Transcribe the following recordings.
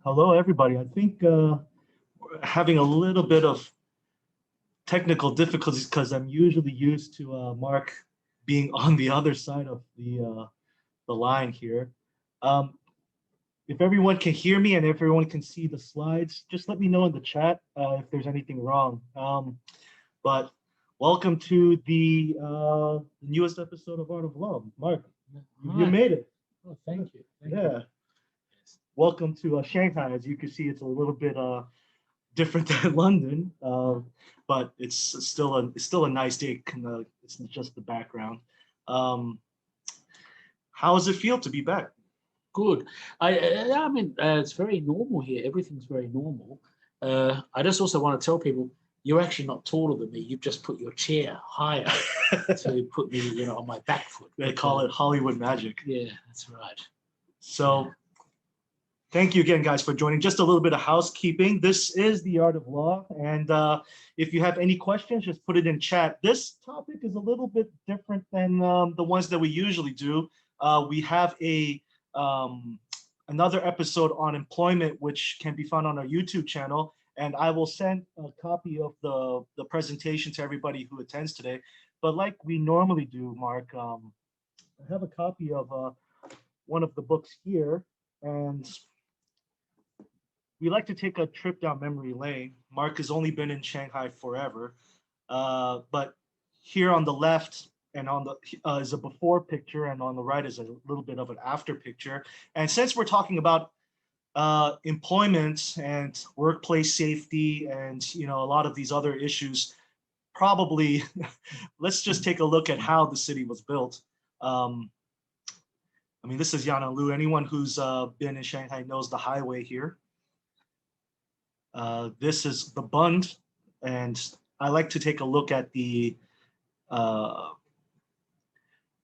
Hello, everybody. I think we're having a little bit of technical difficulties because I'm usually used to Mark being on the other side of the line here. Um, if everyone can hear me and if everyone can see the slides, just let me know in the chat if there's anything wrong. But welcome to the newest episode of Art of Law. Mark, you made it. Oh, thank you. Yeah. Welcome to Shanghai. As you can see, it's a little bit different than London, but it's still a nice day. It's just the background. How does it feel to be back? Good. I mean, it's very normal here. Everything's very normal. I just also want to tell people you're actually not taller than me. You've just put your chair higher to put me, on my back foot. They call it Hollywood magic. Yeah, that's right. So. Thank you again, guys, for joining. Just a little bit of housekeeping. This is the Art of Law, and if you have any questions, just put it in chat. This topic is a little bit different than the ones that we usually do. We have another episode on employment, which can be found on our YouTube channel, and I will send a copy of the presentation to everybody who attends today. But like we normally do, Mark, I have a copy of one of the books here, and we like to take a trip down memory lane. Mark has only been in Shanghai forever, but here on the left and on the is a before picture, and on the right is a little bit of an after picture. And since we're talking about employment and workplace safety and a lot of these other issues, probably let's just take a look at how the city was built. I mean, this is Yan'anlu. Anyone who's been in Shanghai knows the highway here. This is the Bund, and I like to take a look at the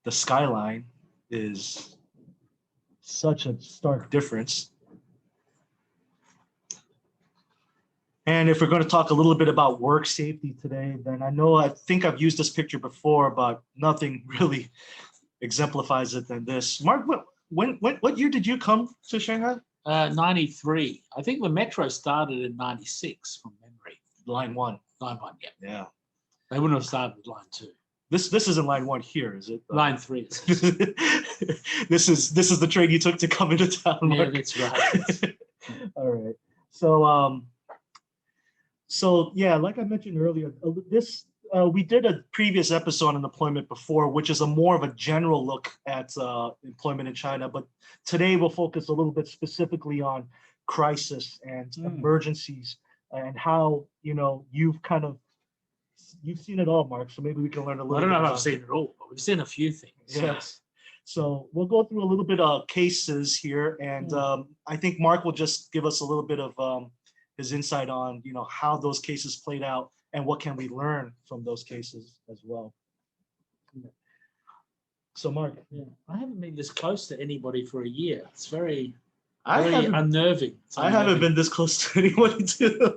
skyline. Is such a stark difference. And if we're going to talk a little bit about work safety today, then I think I've used this picture before, but nothing really exemplifies it than this. Mark, what year did you come to Shanghai? 93. I think the metro started in 96 from memory. Line 1. Line 1, yeah. Yeah. They wouldn't have started with line 2. This isn't line 1 here, is it? Line 3. This is the train you took to come into town, Mark. Yeah, that's right. All right. So yeah, like I mentioned earlier, we did a previous episode on employment before, which is more of a general look at employment in China. But today we'll focus a little bit specifically on crisis and emergencies and how, you've seen it all, Mark. So maybe we can learn a little bit. I don't know if I've seen it all, but we've seen a few things. Yes. So we'll go through a little bit of cases here. And I think Mark will just give us a little bit of his insight on, how those cases played out and what can we learn from those cases as well. So Mark. Yeah. I haven't been this close to anybody for a year. It's very unnerving. I haven't been this close to anybody too.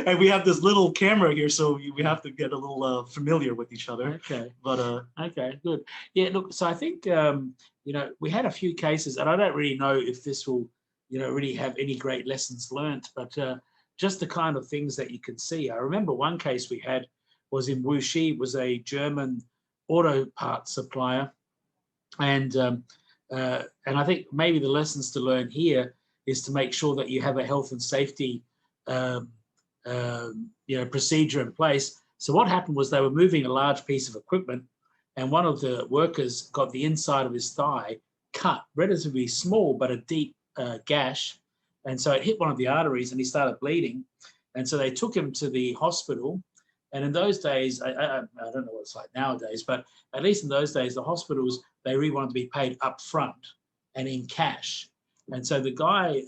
And we have this little camera here, so we have to get a little familiar with each other. Okay. But okay, good. Yeah, look, so I think, we had a few cases, and I don't really know if this will, really have any great lessons learned, but just the kind of things that you can see. I remember one case we had was in Wuxi, was a German auto parts supplier. And I think maybe the lessons to learn here is to make sure that you have a health and safety procedure in place. So what happened was they were moving a large piece of equipment, and one of the workers got the inside of his thigh cut, relatively small, but a deep gash. And so it hit one of the arteries and he started bleeding. And so they took him to the hospital. And in those days, I don't know what it's like nowadays, but at least in those days, the hospitals, they really wanted to be paid up front and in cash. And so the guy,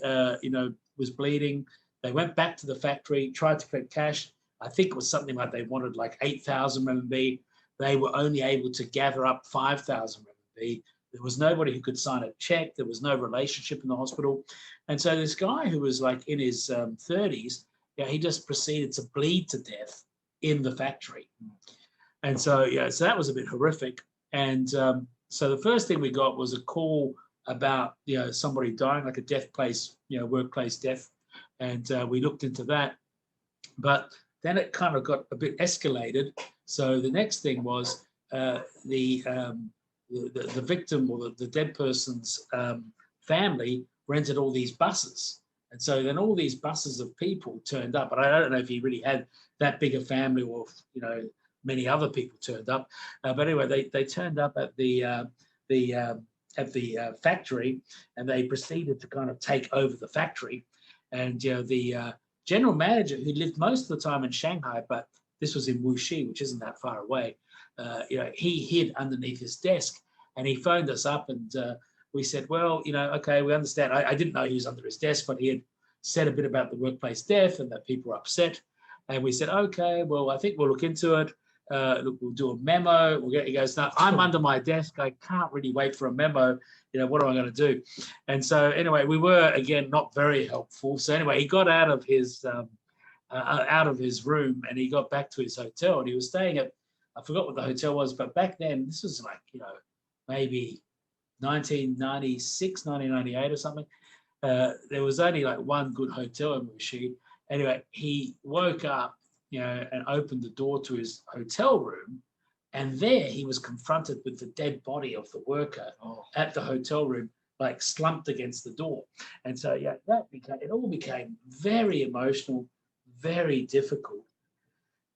was bleeding. They went back to the factory, tried to collect cash. I think it was something like they wanted like 8,000 RMB. They were only able to gather up 5,000 RMB. There was nobody who could sign a check. There was no relationship in the hospital. And so this guy who was like in his 30s, he just proceeded to bleed to death in the factory. And so, so that was a bit horrific. And so the first thing we got was a call about, somebody dying, like a death place, workplace death. And we looked into that. But then it kind of got a bit escalated. So the next thing was the victim or the dead person's family rented all these buses. And so then all these buses of people turned up. But I don't know if he really had that big a family or, many other people turned up. But anyway, they turned up at the factory, and they proceeded to kind of take over the factory. And the general manager, who lived most of the time in Shanghai, but this was in Wuxi, which isn't that far away, he hid underneath his desk, and he phoned us up, and we said, well, okay, we understand. I didn't know he was under his desk, but he had said a bit about the workplace death and that people were upset. And we said, okay, well, I think we'll look into it. Look, we'll do a memo. He goes, no, I'm under my desk. I can't really wait for a memo. What am I going to do? And so anyway, we were, again, not very helpful. So anyway, he got out of his room, and he got back to his hotel, and he was staying at, I forgot what the hotel was, but back then, this was like, maybe 1996, 1998 or something. There was only like one good hotel in Wuxi. Anyway, he woke up, and opened the door to his hotel room, and there he was confronted with the dead body of the worker at the hotel room, like slumped against the door. And so, it all became very emotional, very difficult.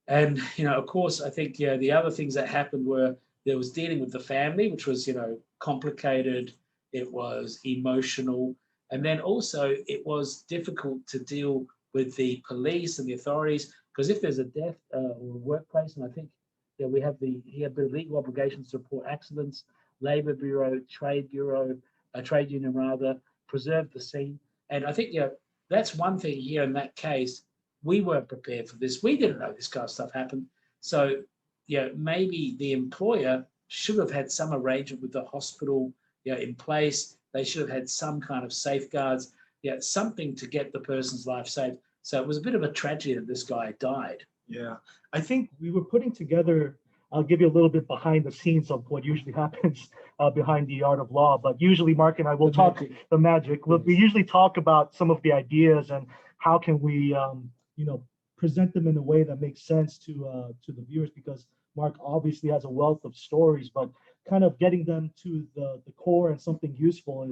And, of course, I think, the other things that happened were there was dealing with the family, which was, complicated. It was emotional. And then also it was difficult to deal with the police and the authorities, because if there's a death or a workplace, and I think he had the legal obligations to report accidents, Labour Bureau, Trade Union rather, preserve the scene. And I think, that's one thing here in that case. We weren't prepared for this. We didn't know this kind of stuff happened. So, maybe the employer should have had some arrangement with the hospital, in place. They should have had some kind of safeguards, something to get the person's life saved. So it was a bit of a tragedy that this guy died. Yeah, I think we were putting together, I'll give you a little bit behind the scenes of what usually happens behind the art of law, but usually Mark and I will talk the magic. We usually talk about some of the ideas and how can we, present them in a way that makes sense to the viewers, because Mark obviously has a wealth of stories, but kind of getting them to the core and something useful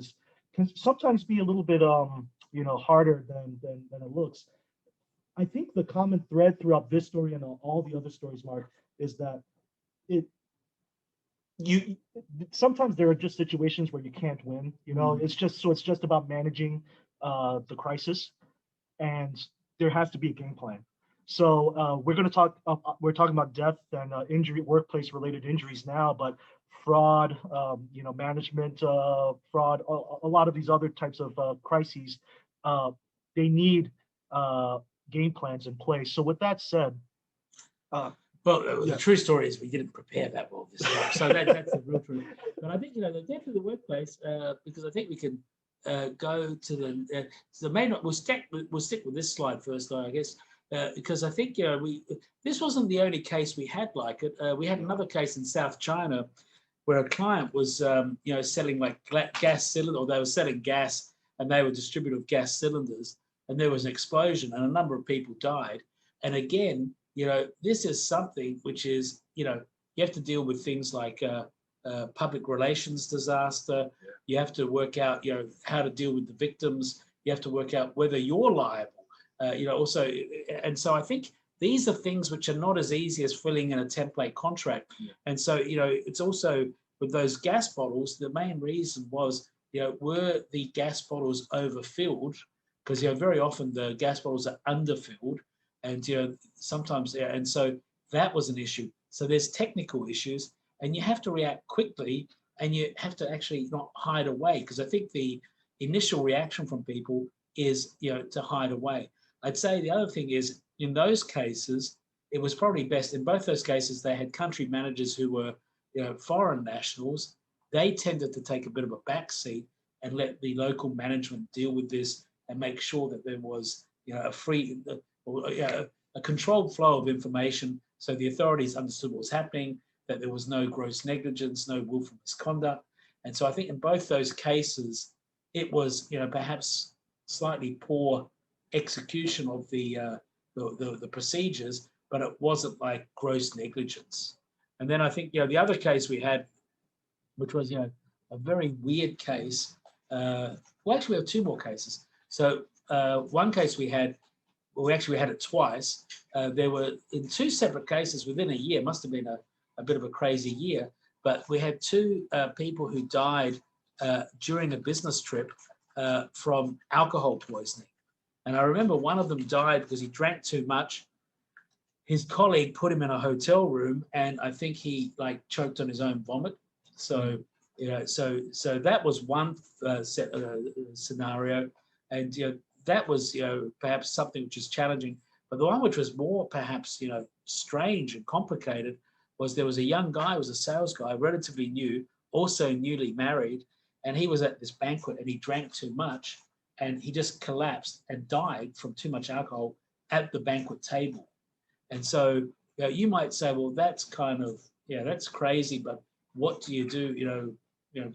can sometimes be a little bit harder than it looks. I think the common thread throughout this story and all the other stories, Mark, is that sometimes there are just situations where you can't win. It's just about managing the crisis, and there has to be a game plan. So we're talking about death and injury, workplace related injuries now, but fraud, management fraud, a lot of these other types of crises, they need game plans in place. So with that said, the true story is we didn't prepare that well this time. So that's the real truth. But I think, the death of the workplace, because I think we can go to the main. We'll stick with this slide first, I guess, because I think this wasn't the only case we had like it. We had another case in South China where a client was selling like gas cylinder, or they were selling gas, and they were distributor of gas cylinders, and there was an explosion and a number of people died. And again, this is something which is, you have to deal with things like public relations disaster. You have to work out, how to deal with the victims. You have to work out whether you're liable, also. And so I think these are things which are not as easy as filling in a template contract. And so, it's also with those gas bottles, the main reason was, were the gas bottles overfilled? Because, very often the gas bottles are underfilled, and, sometimes, and so that was an issue. So there's technical issues, and you have to react quickly, and you have to actually not hide away, because I think the initial reaction from people is, to hide away. I'd say the other thing is, in those cases, it was probably best, in both those cases, they had country managers who were, foreign nationals. They tended to take a bit of a backseat and let the local management deal with this and make sure that there was, a controlled flow of information, so the authorities understood what was happening, that there was no gross negligence, no willful misconduct. And so I think in both those cases, it was, perhaps slightly poor execution of the procedures, but it wasn't like gross negligence. And then I think, the other case we had, which was, a very weird case. Well, actually, we have two more cases. So one case we actually had it twice. There were in two separate cases within a year, must have been a bit of a crazy year, but we had two people who died during a business trip from alcohol poisoning. And I remember one of them died because he drank too much. His colleague put him in a hotel room, and I think he choked on his own vomit. So, so that was one scenario, and that was perhaps something which is challenging. But the one which was more perhaps strange and complicated was there was a young guy, was a sales guy, relatively new, also newly married, and he was at this banquet and he drank too much, and he just collapsed and died from too much alcohol at the banquet table. And so you might say, well, that's kind of, that's crazy, but what do you do?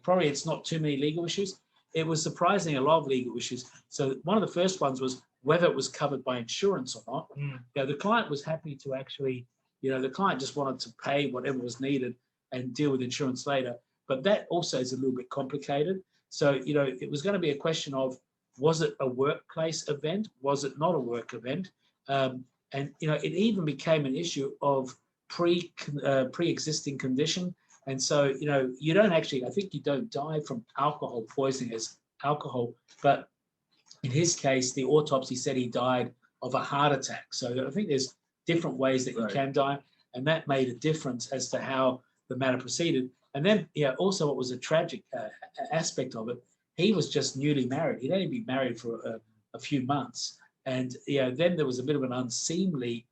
Probably it's not too many legal issues. It was surprisingly a lot of legal issues. So one of the first ones was whether it was covered by insurance or not. The client was happy to actually, the client just wanted to pay whatever was needed and deal with insurance later. But that also is a little bit complicated. So, it was going to be a question of, was it a workplace event? Was it not a work event? And it even became an issue of pre-existing condition. And so you don't actually, I think you don't die from alcohol poisoning as alcohol, but in his case, the autopsy said he died of a heart attack. So I think there's different ways that you can die, and that made a difference as to how the matter proceeded. And then also what was a tragic aspect of it, he was just newly married. He'd only been married for a few months. And then there was a bit of an unseemly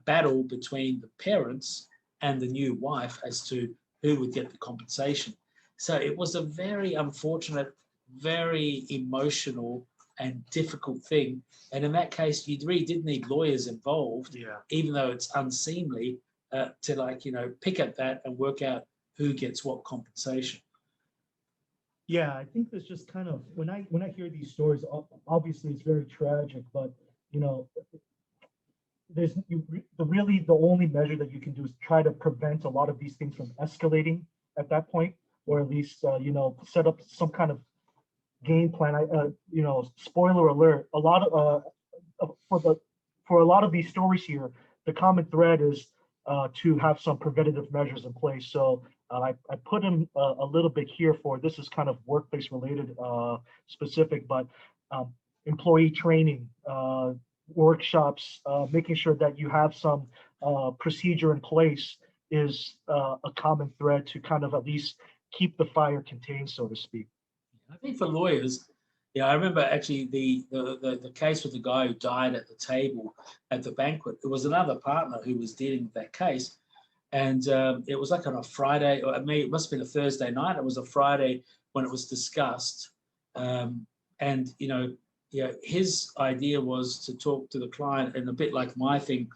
battle between the parents and the new wife as to who would get the compensation. So it was a very unfortunate, very emotional and difficult thing. And in that case, you really did need lawyers involved, even though it's unseemly, to pick at that and work out who gets what compensation. Yeah, I think that's just kind of when I hear these stories, obviously it's very tragic, but there's the only measure that you can do is try to prevent a lot of these things from escalating at that point, or at least set up some kind of game plan. Spoiler alert, a lot of for a lot of these stories here, the common thread is to have some preventative measures in place. So I put in a little bit here for this is kind of workplace related specific, but employee training, workshops, making sure that you have some procedure in place is a common thread to kind of at least keep the fire contained, so to speak. I think for lawyers, I remember actually the case with the guy who died at the table at the banquet. It was another partner who was dealing with that case. And it was like on a Friday, or it must have been a Thursday night. It was a Friday when it was discussed. And his idea was to talk to the client, and a bit like my thing,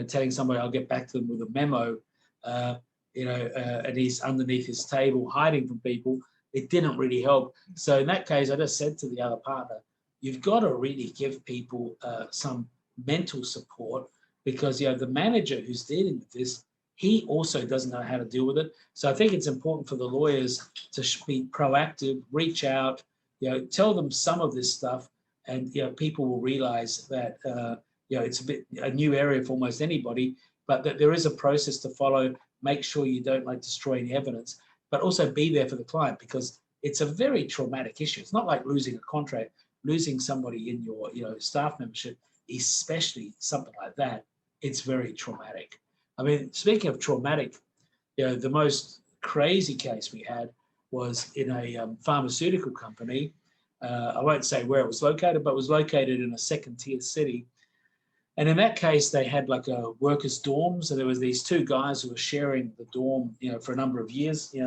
telling somebody I'll get back to them with a memo, and he's underneath his table hiding from people. It didn't really help. So in that case, I just said to the other partner, you've got to really give people some mental support, because the manager who's dealing with this, he also doesn't know how to deal with it. So I think it's important for the lawyers to be proactive, reach out, tell them some of this stuff, and people will realize that it's a new area for almost anybody, but that there is a process to follow. Make sure you don't destroy any evidence, but also be there for the client, because it's a very traumatic issue. It's not like losing a contract, losing somebody in your staff membership, especially something like that. It's very traumatic. I mean, speaking of traumatic, the most crazy case we had was in a pharmaceutical company. I won't say where it was located, but it was located in a second-tier city. And in that case, they had like a workers' dorm. So there was these two guys who were sharing the dorm, for a number of years. They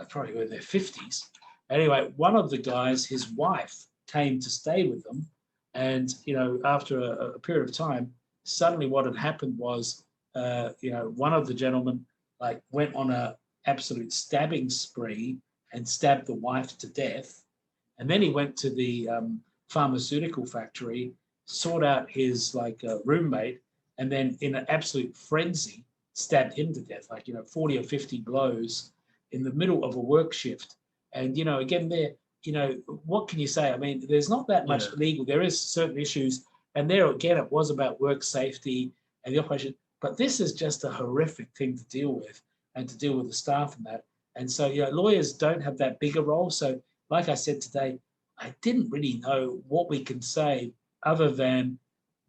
probably were in their 50s. Anyway, one of the guys, his wife, came to stay with them. And, after a period of time, suddenly what had happened was, one of the gentlemen went on a absolute stabbing spree and stabbed the wife to death. And then he went to the pharmaceutical factory, sought out his roommate, and then in an absolute frenzy, stabbed him to death, 40 or 50 blows in the middle of a work shift. And, again, there, what can you say? I mean, there's not that much legal. There is certain issues. And there, again, it was about work safety and the operation. But this is just a horrific thing to deal with, and to deal with the staff and that. And so, lawyers don't have that bigger role. So, like I said today, I didn't really know what we can say other than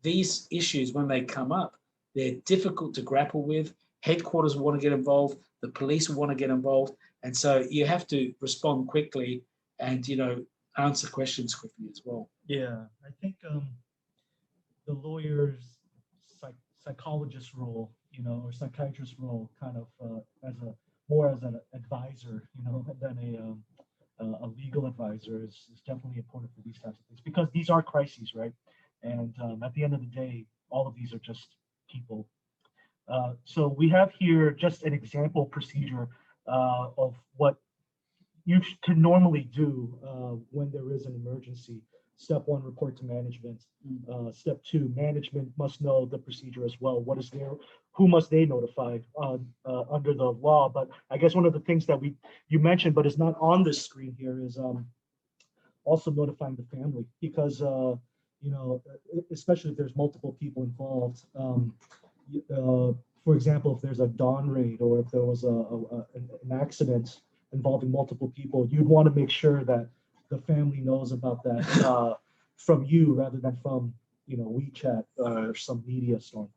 these issues, when they come up, they're difficult to grapple with. Headquarters will want to get involved. The police will want to get involved. And so you have to respond quickly and, answer questions quickly as well. Yeah, I think the lawyer's psychologist role, or psychiatrist role, kind of more as an advisor, than a legal advisor is definitely important for these types of things, because these are crises, right? And at the end of the day, all of these are just people. So we have here just an example procedure of what you can normally do when there is an emergency. Step 1, report to management. Step 2, management must know the procedure as well. Who must they notify under the law? But I guess one of the things that you mentioned, but is not on this screen here, is also notifying the family, because especially if there's multiple people involved. For example, if there's a dawn raid, or if there was an accident involving multiple people, you'd want to make sure that the family knows about that from you, rather than from WeChat or some media storm.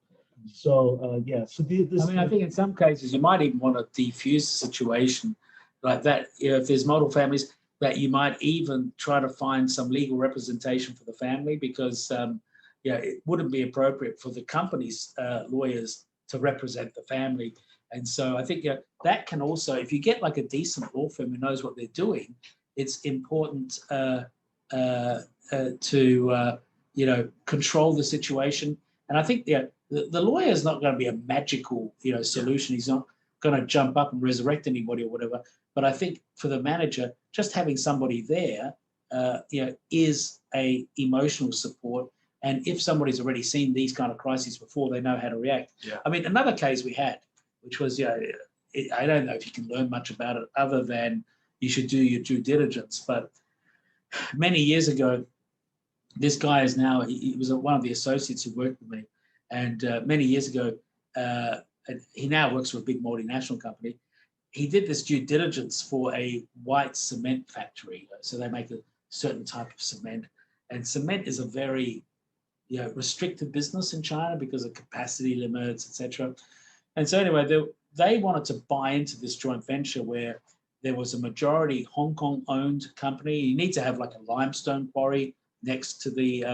So I think in some cases you might even want to defuse the situation like that. If there's multiple families, that you might even try to find some legal representation for the family, because it wouldn't be appropriate for the company's lawyers to represent the family. And so I think that can also, if you get like a decent law firm who knows what they're doing, it's important to control the situation. And I think the lawyer is not going to be a magical solution. He's not going to jump up and resurrect anybody or whatever. But I think for the manager, just having somebody there is a emotional support. And if somebody's already seen these kind of crises before, they know how to react. Yeah. I mean, another case we had, which was, I don't know if you can learn much about it other than you should do your due diligence. But many years ago, this guy is now, he was one of the associates who worked with me. And many years ago, he now works for a big multinational company. He did this due diligence for a white cement factory. So they make a certain type of cement. And cement is a very restricted business in China because of capacity limits, etc. And so anyway, they wanted to buy into this joint venture where there was a majority Hong Kong-owned company. You need to have like a limestone quarry next to the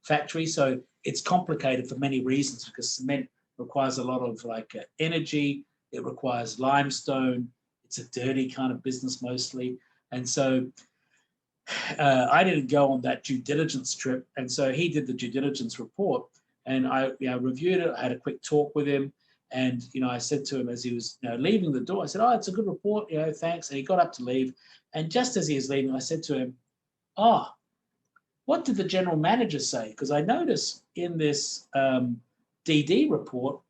factory. So it's complicated for many reasons, because cement requires a lot of energy. It requires limestone. It's a dirty kind of business mostly. And so I didn't go on that due diligence trip. And so he did the due diligence report, and I reviewed it. I had a quick talk with him. And, I said to him as he was leaving the door, I said, "Oh, it's a good report, thanks." And he got up to leave. And just as he was leaving, I said to him, "Oh, what did the general manager say? Because I noticed in this DD report,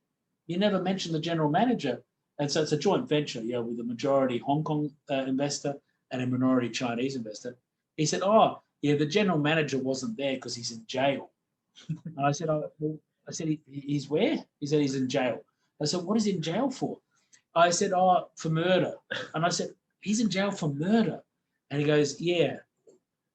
you never mentioned the general manager." And so it's a joint venture, with a majority Hong Kong investor and a minority Chinese investor. He said, "Oh, yeah, the general manager wasn't there because he's in jail." And I said, "He's where?" He said, "He's in jail." I said, "What is he in jail for?" I said, "Oh, for murder." And I said, "He's in jail for murder?" And he goes, "Yeah."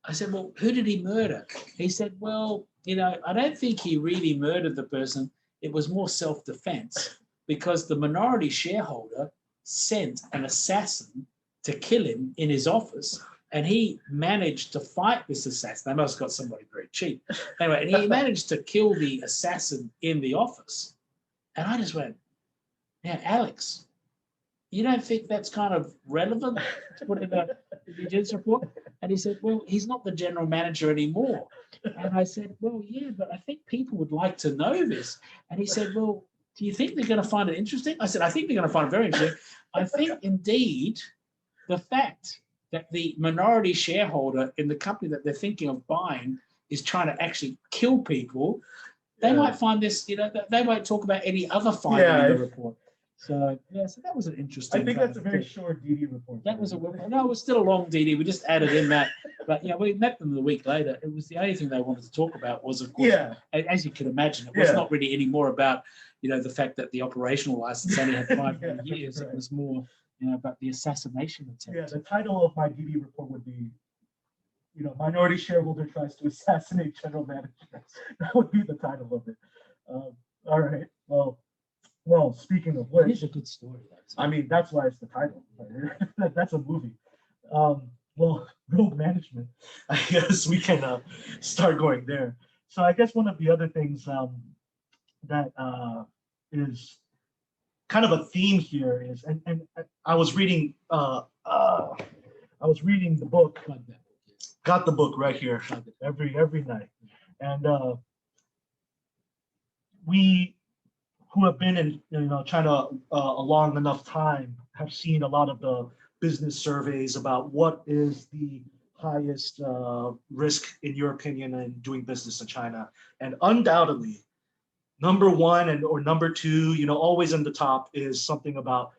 I said, "Well, who did he murder?" He said, "Well, I don't think he really murdered the person. It was more self-defense, because the minority shareholder sent an assassin to kill him in his office. And he managed to fight this assassin. They must have got somebody very cheap. Anyway, and he managed to kill the assassin in the office." And I just went, "Now, Alex, you don't think that's kind of relevant to put in a due diligence report?" And he said, "Well, he's not the general manager anymore." And I said, "Well, yeah, but I think people would like to know this." And he said, "Well, do you think they're going to find it interesting?" I said, "I think they're going to find it very interesting. I think indeed the fact that the minority shareholder in the company that they're thinking of buying is trying to actually kill people, they might find this, they won't talk about any other finding in the report. So, so that was an interesting. I think that's a very short DD report. That was no, it was still a long DD. We just added in that. But we met them the week later. It was the only thing they wanted to talk about was, of course, as you can imagine, it was not really any more about, the fact that the operational license only had 5 years. Right. It was more, about the assassination attempt. Yeah, the title of my DD report would be, minority shareholder tries to assassinate general manager. That would be the title of it. All right. Well, speaking of which, it's a good story. I mean, that's why it's the title. That's a movie. Well, rogue management. I guess we can start going there. So I guess one of the other things that is kind of a theme here is, and I was reading the book. Got the book right here every night, and we who have been in China a long enough time have seen a lot of the business surveys about what is the highest risk in your opinion in doing business in China, and undoubtedly number one or number two, always in the top is something about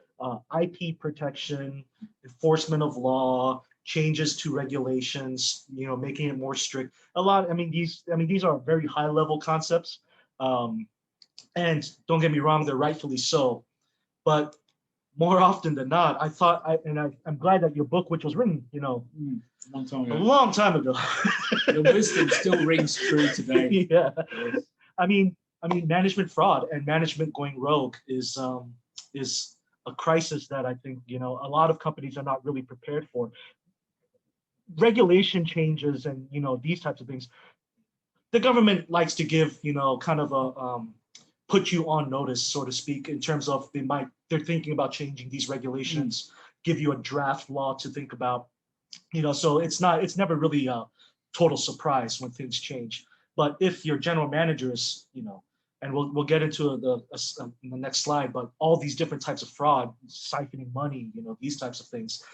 IP protection, enforcement of law, changes to regulations, making it more strict. These are very high level concepts. And don't get me wrong, they're rightfully so. But more often than not, I'm glad that your book, which was written, a long time ago. The wisdom still rings true today. Yeah. I mean, management fraud and management going rogue is a crisis that I think, a lot of companies are not really prepared for. Regulation changes and, these types of things. The government likes to give, kind of a, put you on notice, so to speak, in terms of they're thinking about changing these regulations, give you a draft law to think about, so it's never really a total surprise when things change. But if your general manager is, and we'll get into the next slide, but all these different types of fraud, siphoning money, these types of things,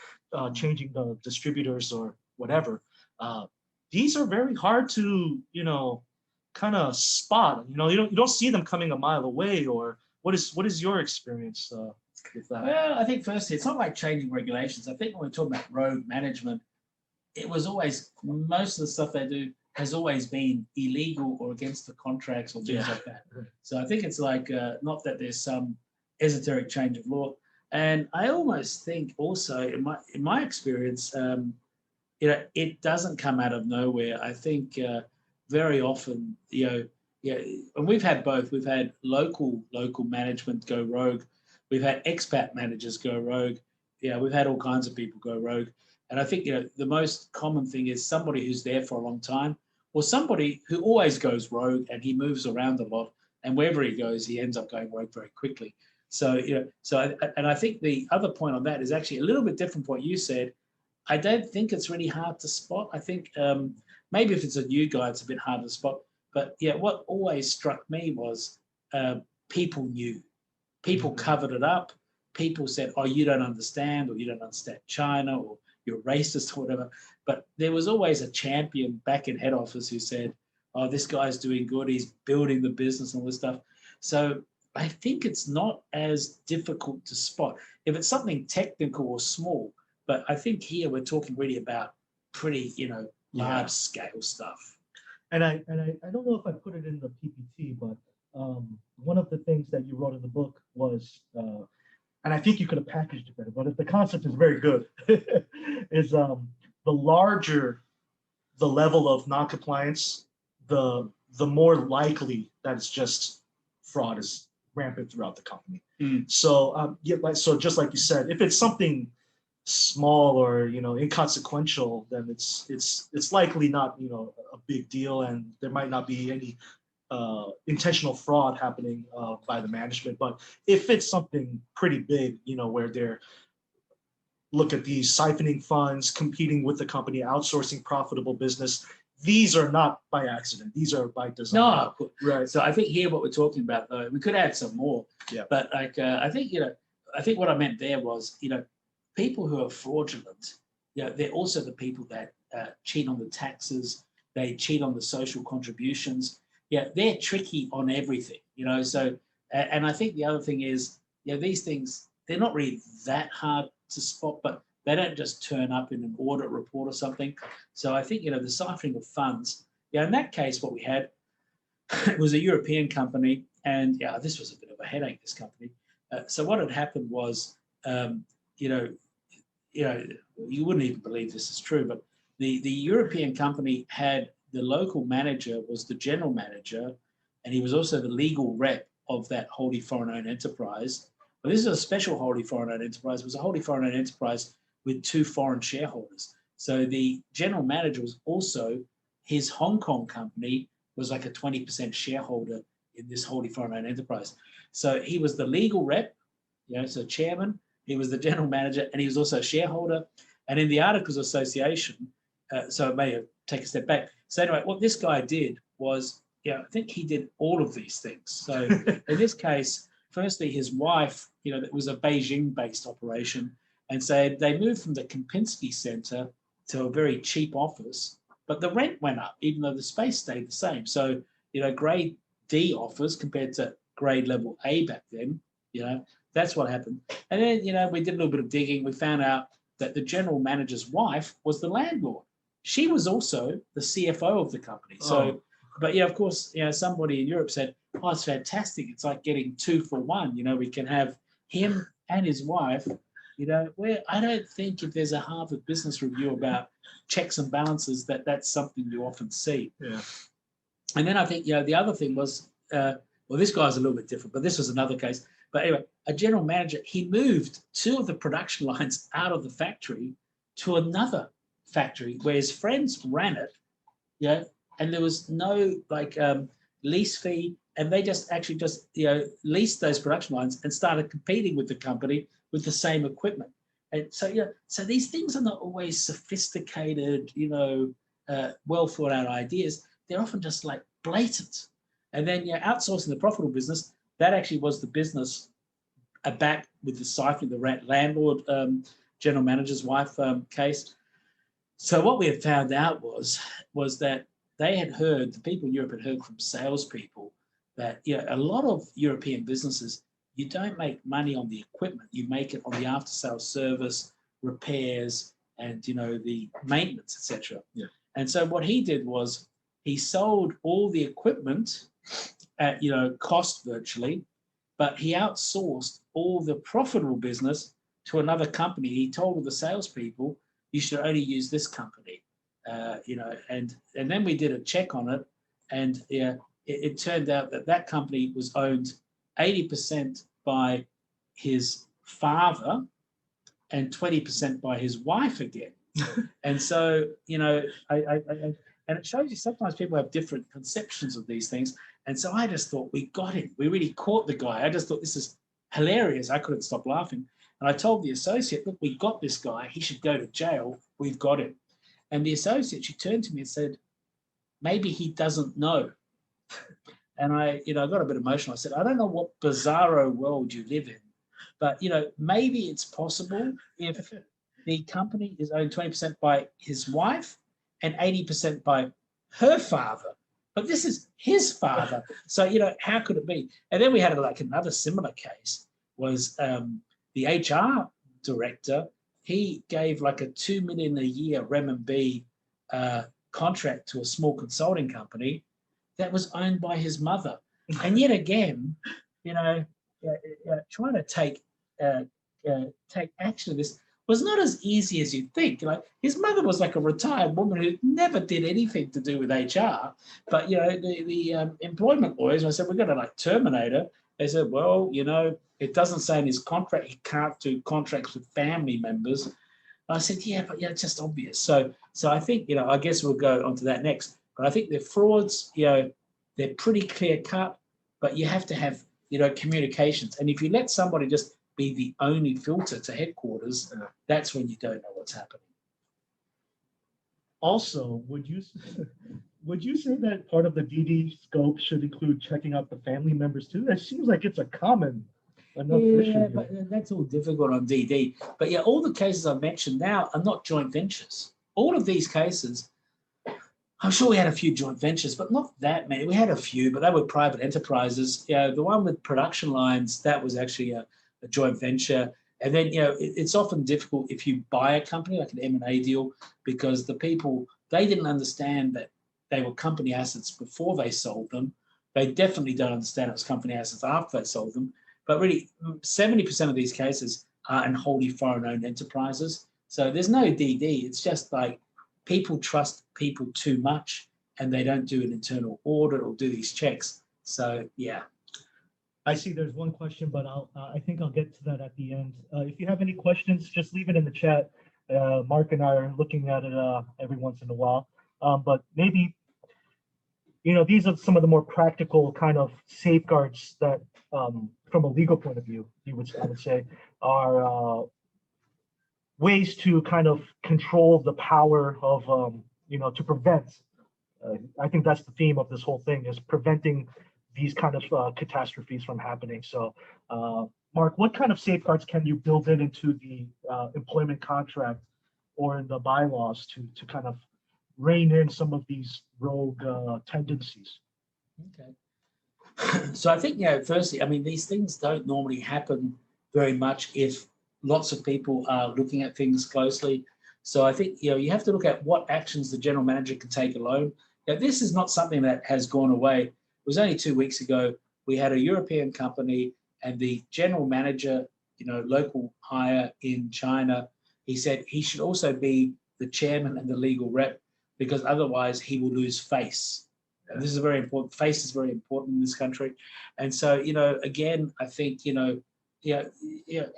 changing the distributors or whatever, these are very hard to, kind of spot. You don't see them coming a mile away. Or what is your experience with that? Well, I think firstly, it's not like changing regulations. I think when we're talking about rogue management, it was always, most of the stuff they do has always been illegal or against the contracts or things like that. So I think it's like, not that there's some esoteric change of law. And I almost think also in my experience, it doesn't come out of nowhere. I think very often, and we've had both. We've had local management go rogue. We've had expat managers go rogue. We've had all kinds of people go rogue. And I think, the most common thing is somebody who's there for a long time, or somebody who always goes rogue and he moves around a lot, and wherever he goes, he ends up going rogue very quickly. So, and I think the other point on that is actually a little bit different from what you said. I don't think it's really hard to spot. I think maybe if it's a new guy, it's a bit hard to spot. But what always struck me was people knew. People covered it up. People said, oh, you don't understand, or you don't understand China, or you're racist, or whatever. But there was always a champion back in head office who said, oh, this guy's doing good. He's building the business and all this stuff. So I think it's not as difficult to spot. If it's something technical or small, but I think here we're talking really about pretty, large scale stuff. And I don't know if I put it in the PPT, but one of the things that you wrote in the book was, and I think you could have packaged it better, but the concept is very good, is the larger the level of non-compliance, the more likely that it's just fraud is rampant throughout the company. So so just like you said, if it's something small or inconsequential, then it's likely not a big deal, and there might not be any intentional fraud happening by the management. But if it's something pretty big, where they're look at these siphoning funds, competing with the company, outsourcing profitable business, these are not by accident. These are by design. No, right. So I think here what we're talking about, though, we could add some more. Yeah. But like I think what I meant there was people who are fraudulent they're also the people that cheat on the taxes, they cheat on the social contributions. Yeah, they're tricky on everything, so, and I think the other thing is, these things, they're not really that hard to spot, but they don't just turn up in an audit report or something. So I think, the ciphering of funds, in that case, what we had was a European company, and this was a bit of a headache, this company. So what had happened was, you wouldn't even believe this is true, but the European company had the local manager was the general manager, and he was also the legal rep of that wholly foreign-owned enterprise. But this is a special wholly foreign-owned enterprise. It was a wholly foreign-owned enterprise with 2 foreign shareholders. So the general manager was also, his Hong Kong company was like a 20% shareholder in this wholly foreign-owned enterprise. So he was the legal rep, so chairman, he was the general manager, and he was also a shareholder. And in the Articles of Association, so it may have taken a step back. So anyway, what this guy did was, I think he did all of these things. So in this case, firstly, his wife, it was a Beijing-based operation, and so they moved from the Kempinski Center to a very cheap office, but the rent went up, even though the space stayed the same. So, grade D offers compared to grade level A back then, that's what happened. And then, we did a little bit of digging. We found out that the general manager's wife was the landlord. She was also the CFO of the company. So, but of course, somebody in Europe said, "Oh, it's fantastic. It's like getting 2 for 1. We can have him and his wife." Where I don't think if there's a Harvard Business Review about checks and balances, that's something you often see. Yeah. And then I think, the other thing was, this guy's a little bit different, but this was another case. But anyway, a general manager, he moved 2 of the production lines out of the factory to another factory where his friends ran it, and there was no lease fee, and they just leased those production lines and started competing with the company with the same equipment. And so, so these things are not always sophisticated, well thought out ideas. They're often just like blatant. And then outsourcing the profitable business, that actually was the business back with the ciphering, the landlord, general manager's wife case. So what we had found out was that they had heard, the people in Europe had heard from salespeople that a lot of European businesses, you don't make money on the equipment, you make it on the after-sales service, repairs, and the maintenance, etc. Yeah. And so what he did was he sold all the equipment at cost virtually, but he outsourced all the profitable business to another company. He told all the salespeople, you should only use this company, and then we did a check on it, and it turned out that company was owned 80% by his father and 20% by his wife again. And so, and it shows you sometimes people have different conceptions of these things. And so I just thought, we got him. We really caught the guy. I just thought, this is hilarious. I couldn't stop laughing. And I told the associate, look, we got this guy. He should go to jail. We've got him. And the associate, she turned to me and said, maybe he doesn't know. And I got a bit emotional. I said, I don't know what bizarro world you live in, but, maybe it's possible if the company is owned 20% by his wife and 80% by her father. But this is his father. So, how could it be? And then we had another similar case was the HR director. He gave a 2 million a year renminbi contract to a small consulting company that was owned by his mother. And yet again, trying to take action of this was not as easy as you'd think. His mother was like a retired woman who never did anything to do with HR. But the employment lawyers, I said, we're going to terminate her. They said, well, it doesn't say in his contract he can't do contracts with family members. I said, yeah, but it's just obvious. So I think, I guess we'll go on to that next. But I think the frauds, they're pretty clear cut, but you have to have, communications. And if you let somebody just be the only filter to headquarters, that's when you don't know what's happening. Also, would you say that part of the DD scope should include checking out the family members too? It seems like it's a common enough Yeah, issue but here. that's all difficult on DD. But yeah, all the cases I've mentioned now are not joint ventures. All of these cases, I'm sure we had a few joint ventures, but not that many. We had a few, but they were private enterprises. The one with production lines, that was actually a joint venture. And then, it's often difficult if you buy a company like an M&A deal, because the people, they didn't understand that they were company assets before they sold them. They definitely don't understand it was company assets after they sold them. But really, 70% of these cases are in wholly foreign-owned enterprises. So there's no DD. It's just like, people trust people too much and they don't do an internal audit or do these checks. So yeah. I see there's one question, but I think I'll get to that at the end. If you have any questions, just leave it in the chat. Mark and I are looking at it every once in a while. But maybe, these are some of the more practical kind of safeguards that, from a legal point of view, I would say, are ways to kind of control the power of, to prevent. I think that's the theme of this whole thing, is preventing these kind of catastrophes from happening. So, Mark, what kind of safeguards can you build into the employment contract or in the bylaws to kind of rein in some of these rogue tendencies? Okay. So I think, firstly, I mean, these things don't normally happen very much if lots of people are looking at things closely. So I think, you have to look at what actions the general manager can take alone. Now, this is not something that has gone away. It was only 2 weeks ago. We had a European company and the general manager, local hire in China, he said he should also be the chairman and the legal rep, because otherwise he will lose face. And this is very important. Face is very important in this country. And so, again, I think,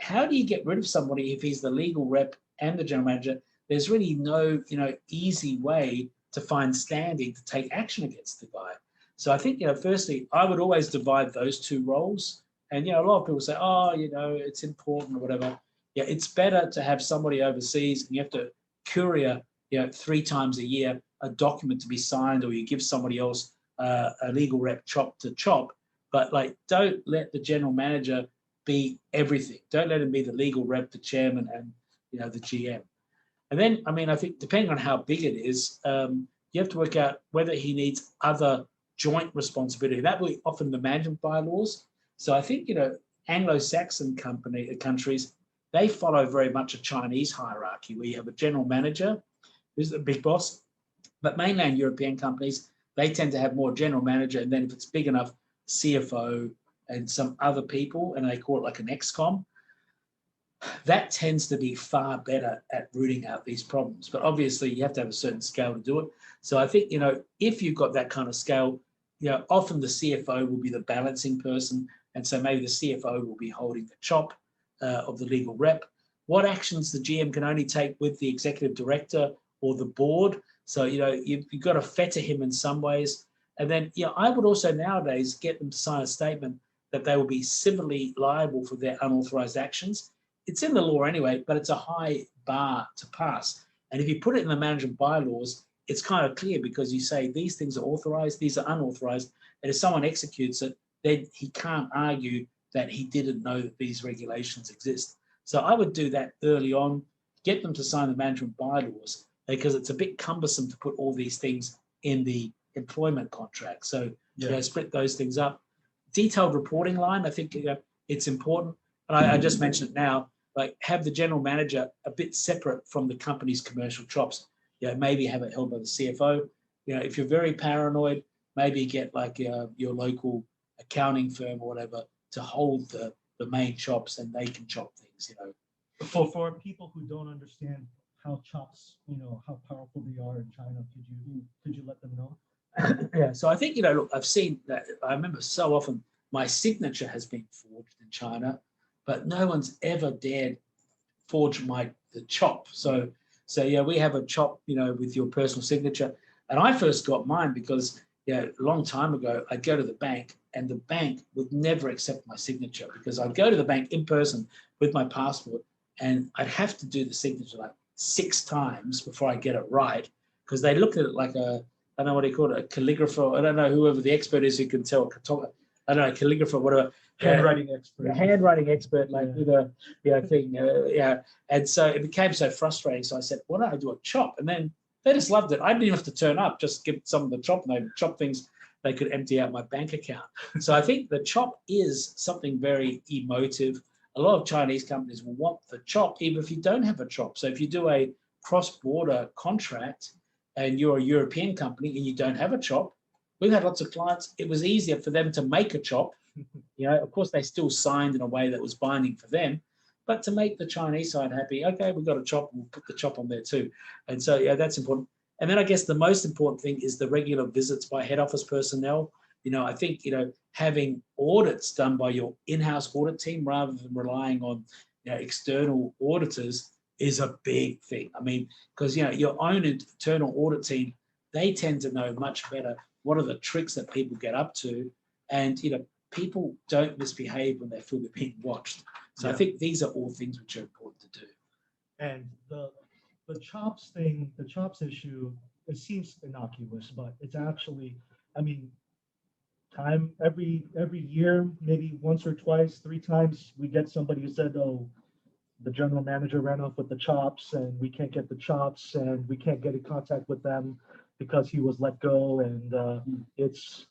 how do you get rid of somebody if he's the legal rep and the general manager? There's really no, easy way to find standing to take action against the guy. So I think, firstly, I would always divide those two roles. And, a lot of people say, oh, it's important or whatever. Yeah, it's better to have somebody overseas and you have to courier, 3 times a year, a document to be signed, or you give somebody else a legal rep chop to chop. But don't let the general manager be everything. Don't let him be the legal rep, the chairman, and the GM. And then, I mean, I think depending on how big it is, you have to work out whether he needs other joint responsibility. That will be often the management bylaws. So I think, Anglo-Saxon countries, they follow very much a Chinese hierarchy, where you have a general manager who's the big boss. But mainland European companies, they tend to have more general manager, and then if it's big enough, CFO and some other people, and they call it like an ex-com. That tends to be far better at rooting out these problems. But obviously, you have to have a certain scale to do it. So I think, if you've got that kind of scale, often the CFO will be the balancing person. And so maybe the CFO will be holding the chop of the legal rep. What actions the GM can only take with the executive director or the board. So, you've got to fetter him in some ways. And then, I would also nowadays get them to sign a statement that they will be civilly liable for their unauthorized actions. It's in the law anyway, but it's a high bar to pass. And if you put it in the management bylaws, it's kind of clear, because you say these things are authorized, these are unauthorized. And if someone executes it, then he can't argue that he didn't know that these regulations exist. So I would do that early on, get them to sign the management bylaws, because it's a bit cumbersome to put all these things in the employment contract. So split those things up. Detailed reporting line, I think it's important. And I just mentioned it now, have the general manager a bit separate from the company's commercial chops. Maybe have it held by the CFO. If you're very paranoid, maybe get your local accounting firm or whatever to hold the main chops, and they can chop things, For people who don't understand how chops, how powerful they are in China, could you let them know? Yeah, so I think, look, I've seen that. I remember so often my signature has been forged in China, but no one's ever dared forge the chop. So yeah, we have a chop, with your personal signature. And I first got mine because, a long time ago, I'd go to the bank and the bank would never accept my signature, because I'd go to the bank in person with my passport and I'd have to do the signature 6 times before I get it right, because they look at it like I don't know what he called it, a calligrapher. I don't know, whoever the expert is who can tell. I don't know, calligrapher, whatever. Handwriting expert. A handwriting expert, like with a thing. And so it became so frustrating. So I said, why don't I do a chop? And then they just loved it. I didn't even have to turn up, just give some of the chop, and they would chop things they could empty out my bank account. So I think the chop is something very emotive. A lot of Chinese companies will want the chop, even if you don't have a chop. So if you do a cross-border contract and you're a European company and you don't have a chop, we've had lots of clients, it was easier for them to make a chop. Of course, they still signed in a way that was binding for them, but to make the Chinese side happy, okay, we've got a chop, we'll put the chop on there too. And so, that's important. And then I guess the most important thing is the regular visits by head office personnel. I think, having audits done by your in-house audit team rather than relying on external auditors is a big thing. I mean, because, your own internal audit team, they tend to know much better what are the tricks that people get up to. And, people don't misbehave when they feel they're being watched. So I think these are all things which are important to do. And the chops thing, the chops issue, it seems innocuous, but it's actually, I mean, every year, maybe once or twice, 3 times, we get somebody who said, oh, the general manager ran off with the chops and we can't get the chops and we can't get in contact with them because he was let go. And it's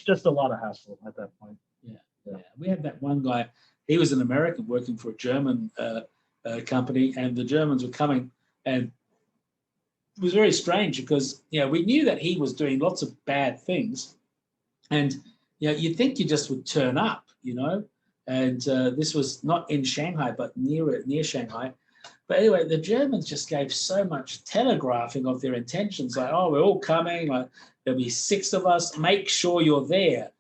just a lot of hassle at that point. Yeah. We had that one guy, he was an American working for a German company, and the Germans were coming, and it was very strange because, we knew that he was doing lots of bad things, and, you'd think you just would turn up, and this was not in Shanghai, but near Shanghai. But anyway, the Germans just gave so much telegraphing of their intentions, like, oh, we're all coming, like there'll be 6 of us, make sure you're there.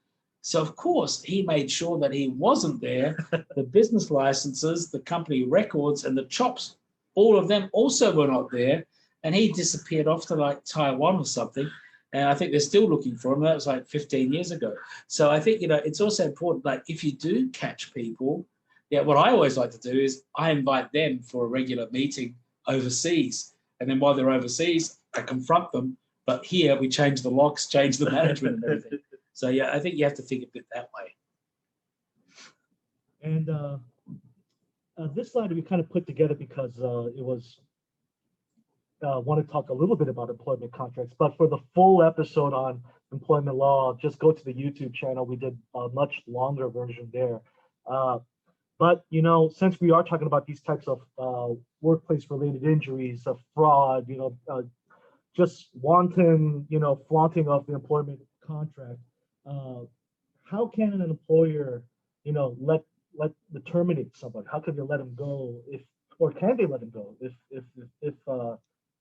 So, of course, he made sure that he wasn't there. The business licenses, the company records, and the chops, all of them also were not there. And he disappeared off to like Taiwan or something. And I think they're still looking for him. That was like 15 years ago. So I think, it's also important, like if you do catch people, what I always like to do is I invite them for a regular meeting overseas. And then while they're overseas, I confront them. But here we change the locks, change the management and everything. So, I think you have to think a bit that way. And this slide we kind of put together because it was want to talk a little bit about employment contracts, but for the full episode on employment law, just go to the YouTube channel. We did a much longer version there. But, since we are talking about these types of workplace-related injuries, of fraud, just wanton, flaunting of the employment contract, how can an employer, let terminate somebody? How can they let them go or can they let them go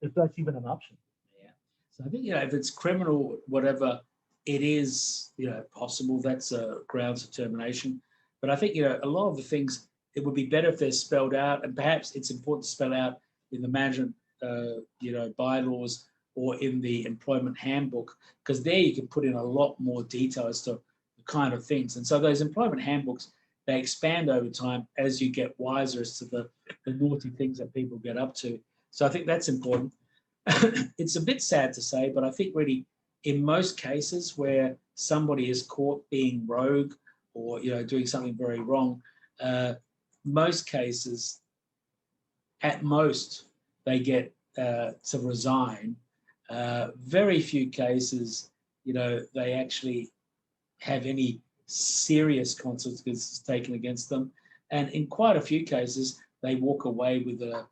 if that's even an option? Yeah. So I think, if it's criminal, whatever, it is, possible. That's a grounds of termination. But I think, a lot of the things, it would be better if they're spelled out, and perhaps it's important to spell out in the management, bylaws or in the employment handbook, because there you can put in a lot more detail as to the kind of things. And so those employment handbooks, they expand over time as you get wiser as to the naughty things that people get up to. So I think that's important. It's a bit sad to say, but I think really in most cases where somebody is caught being rogue or doing something very wrong, most cases, at most, they get to resign. Very few cases, they actually have any serious consequences taken against them. And in quite a few cases, they walk away with a,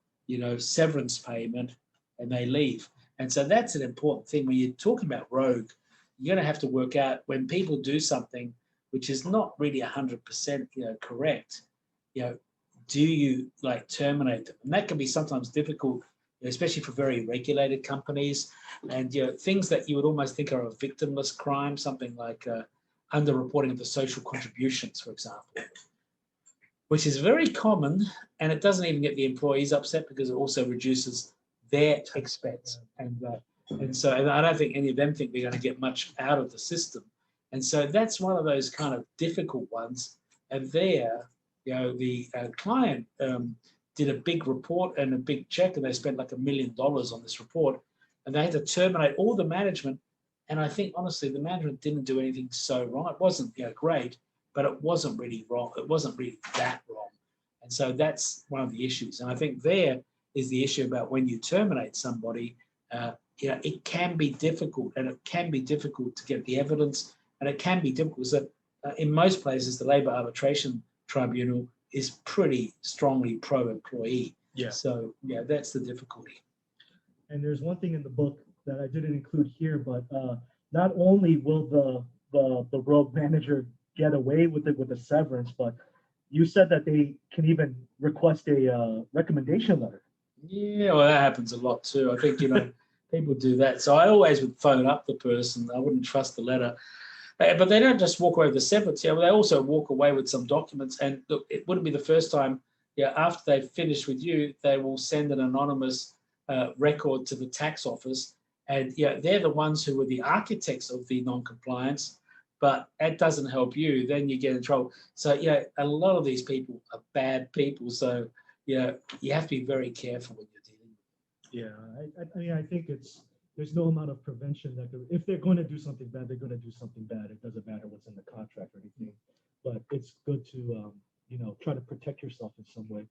severance payment and they leave. And so that's an important thing. When you're talking about rogue, you're going to have to work out when people do something which is not really 100%, correct, do you terminate them? And that can be sometimes difficult, especially for very regulated companies, and things that you would almost think are a victimless crime, something like underreporting of the social contributions, for example, which is very common, and it doesn't even get the employees upset because it also reduces their expense. And so I don't think any of them think they're going to get much out of the system. And so that's one of those kind of difficult ones. And there, the client did a big report and a big check, and they spent like $1 million on this report, and they had to terminate all the management And I think, honestly, the management didn't do anything so wrong. It wasn't, great, but it wasn't really wrong. It wasn't really that wrong. And so that's one of the issues. And I think there is the issue about when you terminate somebody, it can be difficult, and it can be difficult to get the evidence, and it can be difficult. So in most places, the Labour Arbitration Tribunal is pretty strongly pro-employee. Yeah. So, that's the difficulty. And there's one thing in the book that I didn't include here, but not only will the rogue manager get away with it with a severance, but you said that they can even request a recommendation letter. Yeah, well, that happens a lot too. I think, people do that. So I always would phone up the person. I wouldn't trust the letter. But they don't just walk away with the severance. They also walk away with some documents. And look, it wouldn't be the first time. After they've finished with you, they will send an anonymous record to the tax office. And they're the ones who were the architects of the non-compliance. But that doesn't help you. Then you get in trouble. So, a lot of these people are bad people. So, you have to be very careful when you're dealing with them. Yeah, I mean, I think there's no amount of prevention that if they're going to do something bad, they're going to do something bad. It doesn't matter what's in the contract or anything. But it's good to try to protect yourself in some way.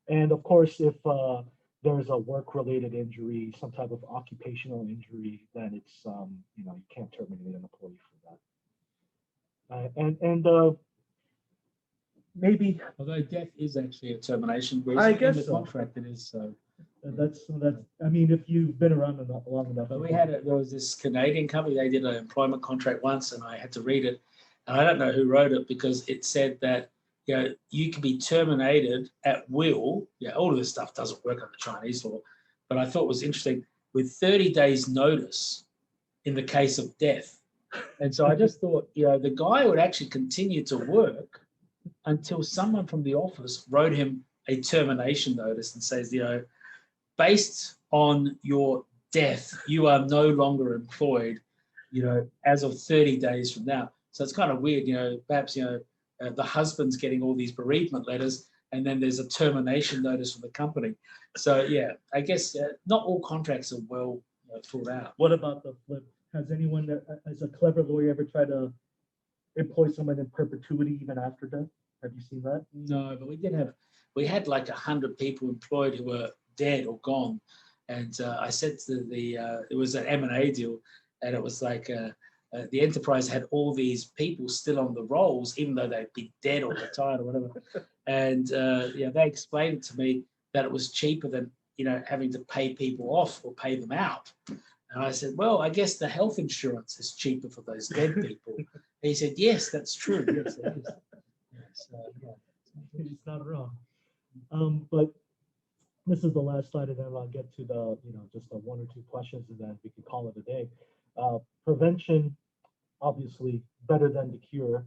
And of course, if there's a work-related injury, some type of occupational injury, then it's you can't terminate an employee for that. And maybe, although death is actually a termination, I guess in the so. contract it is. So that's I mean, if you've been around long enough. But there was this Canadian company. They did an employment contract once, and I had to read it, and I don't know who wrote it because it said that you can be terminated at will. All of this stuff doesn't work under Chinese law, but I thought it was interesting with 30 days notice in the case of death. And so I just thought, the guy would actually continue to work until someone from the office wrote him a termination notice and says, based on your death, you are no longer employed, as of 30 days from now. So it's kind of weird, perhaps, the husband's getting all these bereavement letters, and then there's a termination notice from the company. So, I guess not all contracts are well thought out. What about the flip? Has anyone, as a clever lawyer, ever tried to employ someone in perpetuity even after death? Have you seen that? No, but we had like 100 people employed who were dead or gone. And I said to it was an M&A deal, and it was like the enterprise had all these people still on the rolls, even though they'd be dead or retired or whatever. And they explained to me that it was cheaper than having to pay people off or pay them out. And I said, well, I guess the health insurance is cheaper for those dead people. And he said, yes, that's true. Yes, it is. He's not wrong. But this is the last slide, and then I'll get to the, just the one or two questions, and then we can call it a day. Prevention, obviously, better than the cure.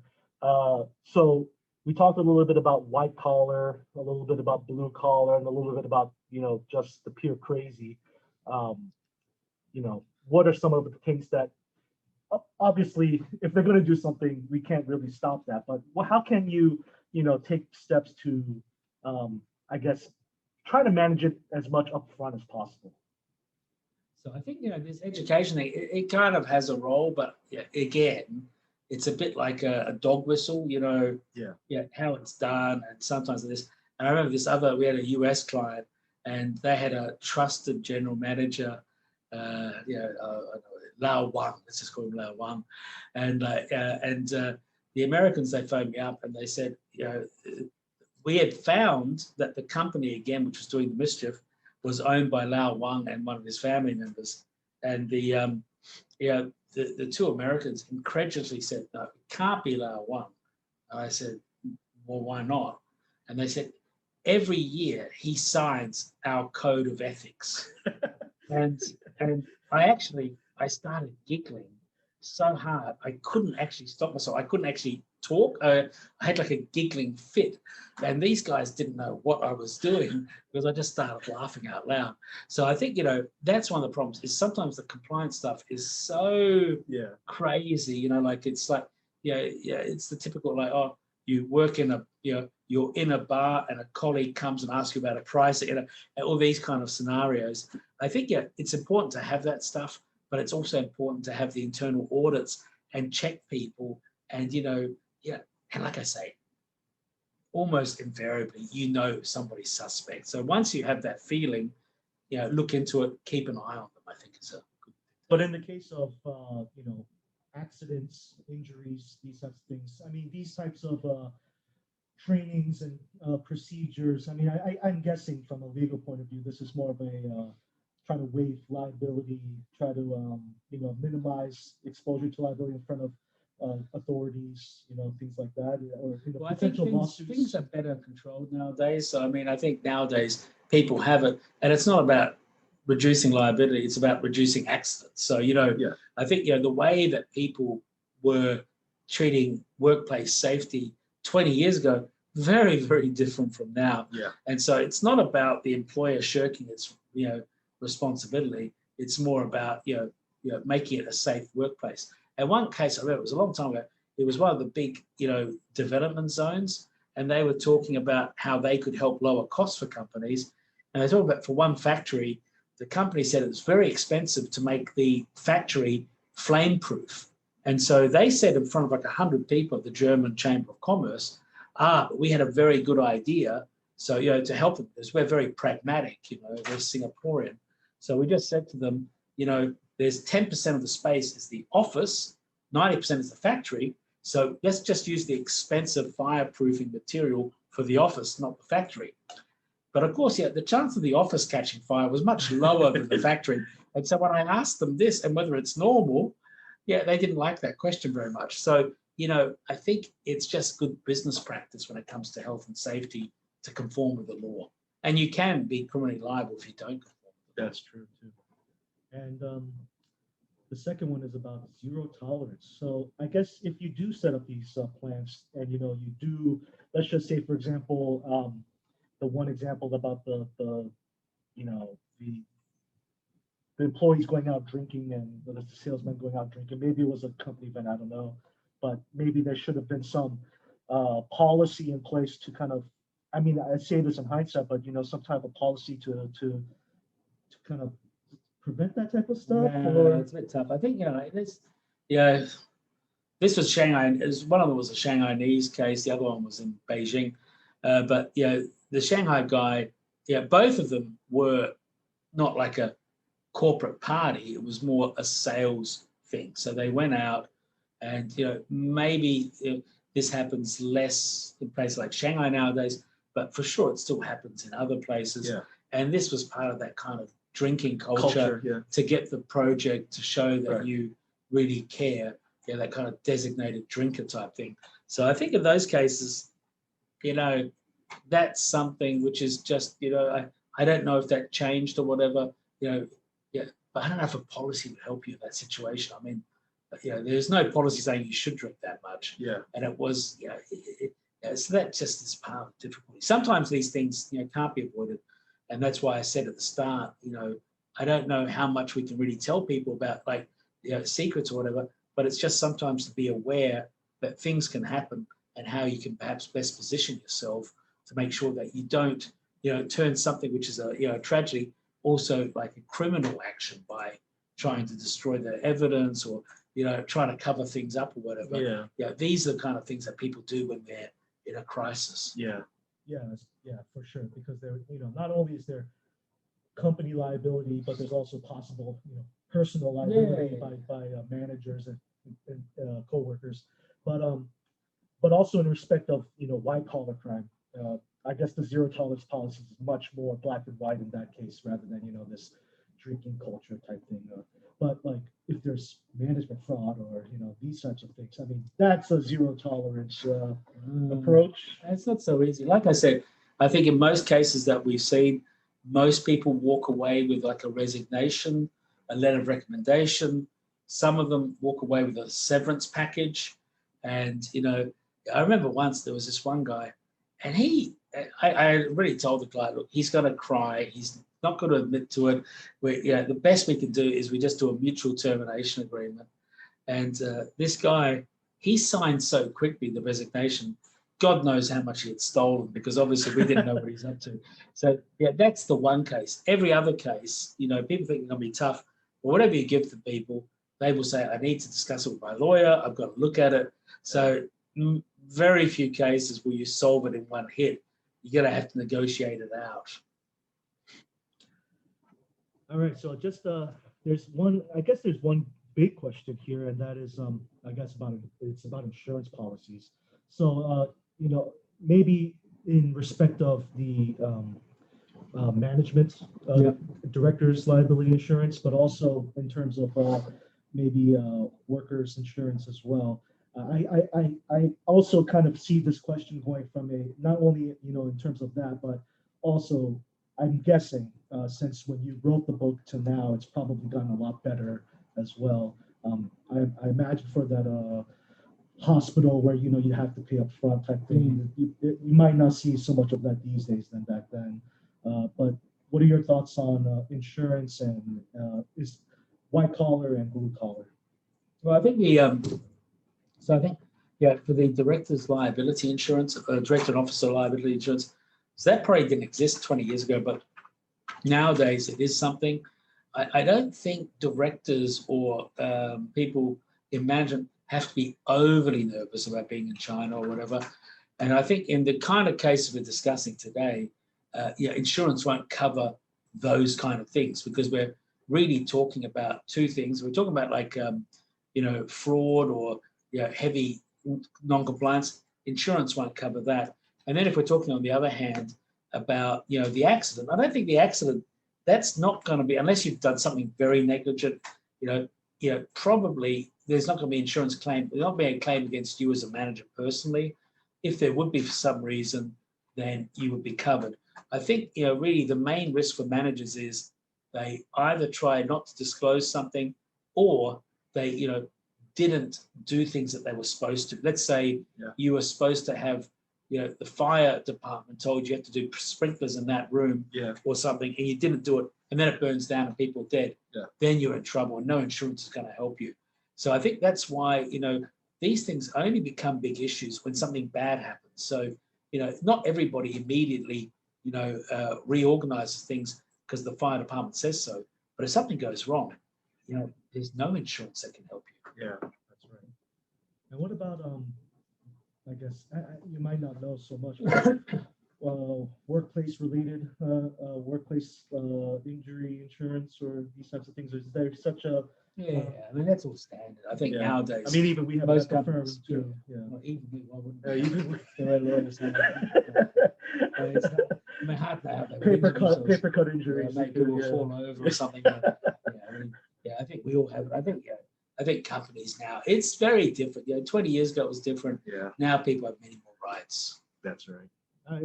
So we talked a little bit about white collar, a little bit about blue collar, and a little bit about, just the pure crazy. What are some of the things that, obviously, if they're going to do something, we can't really stop that. But how can you, take steps to, I guess, try to manage it as much upfront as possible? So I think, this education thing, it kind of has a role, but again, it's a bit like a dog whistle, how it's done, and sometimes this. And I remember we had a US client, and they had a trusted general manager, Lao Wang, let's just call him Lao Wang. And the Americans, they phoned me up and they said, we had found that the company, again, which was doing the mischief, was owned by Lao Wang and one of his family members. And the two Americans incredulously said, no, it can't be Lao Wang. And I said, well, why not? And they said, every year he signs our code of ethics. and I started giggling so hard, I couldn't actually stop myself. I couldn't actually talk. I had like a giggling fit. And these guys didn't know what I was doing because I just started laughing out loud. So I think, that's one of the problems is sometimes the compliance stuff is so crazy, it's like, it's the typical, like, oh, you work in you're in a bar and a colleague comes and asks you about a price, and all these kind of scenarios. I think, it's important to have that stuff, but it's also important to have the internal audits and check people. And, and like I say, almost invariably, somebody's suspect. So once you have that feeling, look into it, keep an eye on them, I think is a good thing. But in the case of, accidents, injuries, these types of things, I mean, these types of trainings and procedures, I mean, I'm guessing from a legal point of view, this is more of a try to waive liability, try to, minimize exposure to liability in front of authorities, things like that, or Well, I think potential lawsuits. things are better controlled nowadays. So, I mean, I think nowadays people have it, and it's not about reducing liability, it's about reducing accidents. So, I think, the way that people were treating workplace safety 20 years ago, very, very different from now. Yeah. And so it's not about the employer shirking its, responsibility. It's more about, making it a safe workplace. And one case I read, it was a long time ago, it was one of the big, development zones, and they were talking about how they could help lower costs for companies. And they talked about, for one factory, the company said it was very expensive to make the factory flame-proof. And so they said in front of like 100 people at the German Chamber of Commerce, but we had a very good idea. So, to help them, because we're very pragmatic, we're Singaporean. So we just said to them, there's 10% of the space is the office, 90% is the factory. So let's just use the expensive fireproofing material for the office, not the factory. But of course, the chance of the office catching fire was much lower than the factory. And so when I asked them this and whether it's normal, they didn't like that question very much. So, I think it's just good business practice when it comes to health and safety to conform with the law. And you can be criminally liable if you don't conform. That's true too. And the second one is about zero tolerance. So I guess if you do set up these plans and, you do, let's just say, for example, the one example about the employees going out drinking and the salesman going out drinking, maybe it was a company event, I don't know, but maybe there should have been some policy in place to kind of, I mean, I say this in hindsight, but some type of policy to kind of prevent that type of stuff. Or it's a bit tough. I think this was Shanghai. One of them was a Shanghainese case. The other one was in Beijing. But the Shanghai guy, both of them were not like a corporate party. It was more a sales thing. So they went out, and maybe this happens less in places like Shanghai nowadays, but for sure it still happens in other places. Yeah. And this was part of that kind of drinking culture to get the project to show that you really care. That kind of designated drinker type thing. So I think in those cases, that's something which is just, I don't know if that changed or whatever, but I don't know if a policy would help you in that situation. I mean, there's no policy saying you should drink that much. Yeah. And it was, so that just is part of the difficulty. Sometimes these things, can't be avoided. And that's why I said at the start, I don't know how much we can really tell people about secrets or whatever, but it's just sometimes to be aware that things can happen and how you can perhaps best position yourself to make sure that you don't, turn something which is a tragedy also like a criminal action by trying to destroy the evidence or, trying to cover things up or whatever. These are the kind of things that people do when they're in a crisis. Yeah, for sure. Because there, not only is there company liability, but there's also possible, personal liability by managers and co-workers. But also in respect of, white collar crime, I guess the zero tolerance policy is much more black and white in that case rather than, this drinking culture type thing. But like if there's management fraud or, these types of things, I mean, that's a zero tolerance approach. It's not so easy. Like I said, I think in most cases that we've seen, most people walk away with like a resignation, a letter of recommendation. Some of them walk away with a severance package. And, I remember once there was this one guy, and I really told the guy, look, he's going to cry. He's not going to admit to it. The best we can do is we just do a mutual termination agreement. And this guy, he signed so quickly the resignation. God knows how much he had stolen because obviously we didn't know what he's up to. So, that's the one case. Every other case, people think it's going to be tough. or whatever you give to people, they will say, I need to discuss it with my lawyer. I've got to look at it. So very few cases will you solve it in one hit. You're going to have to negotiate it out. All right. So just there's one. I guess there's one big question here, and that is I guess it's about insurance policies. So you know, maybe in respect of the management directors liability insurance, but also in terms of maybe workers insurance as well. I also kind of see this question going from a not only in terms of that, but also I'm guessing since when you wrote the book to now, it's probably gotten a lot better as well. I imagine for that hospital where you have to pay up front type thing, you might not see so much of that these days than back then. But what are your thoughts on insurance and is white collar and blue collar? Well, I think for the director's liability insurance, director and officer liability insurance, so that probably didn't exist 20 years ago, but nowadays it is something. I don't think directors or people in management have to be overly nervous about being in China or whatever. And I think in the kind of cases we're discussing today, insurance won't cover those kind of things because we're really talking about two things. We're talking about like, fraud or heavy non-compliance. Insurance won't cover that. And then if we're talking on the other hand about, the accident, I don't think the accident, that's not going to be, unless you've done something very negligent, probably there's not going to be insurance claim. There's not going to be a claim against you as a manager personally. If there would be for some reason, then you would be covered. I think, really the main risk for managers is they either try not to disclose something or they, didn't do things that they were supposed to. Let's say you were supposed to have, the fire department told you have to do sprinklers in that room or something, and you didn't do it, and then it burns down and people are dead. Then you're in trouble and no insurance is going to help you. So I think that's why, these things only become big issues when something bad happens. So, not everybody immediately, reorganizes things because the fire department says so. But if something goes wrong, there's no insurance that can help you. Yeah, that's right. And what about I guess you might not know so much, but, workplace related workplace injury insurance or these types of things? Is there such a I mean that's all standard. I think nowadays. I mean, even we have most companies too. Well, even we, why wouldn't even lawyers have it's not, I mean, hard now. Paper cut injuries. Make people fall over or something. I think we all have it. I think companies now, it's very different. 20 years ago it was different. Yeah. Now people have many more rights. That's right. I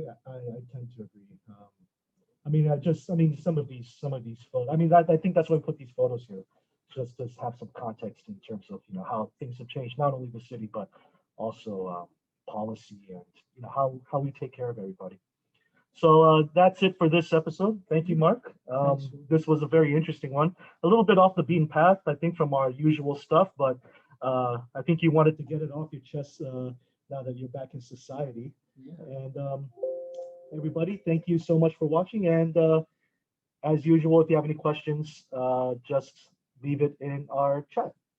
tend to agree. Some of these photos. I think that's why we put these photos here, just to have some context in terms of how things have changed, not only the city but also policy and how we take care of everybody. So that's it for this episode. Thank you, Mark. This was a very interesting one. A little bit off the beaten path, I think, from our usual stuff, but I think you wanted to get it off your chest now that you're back in society. Yeah. And everybody, thank you so much for watching. And as usual, if you have any questions, just leave it in our chat.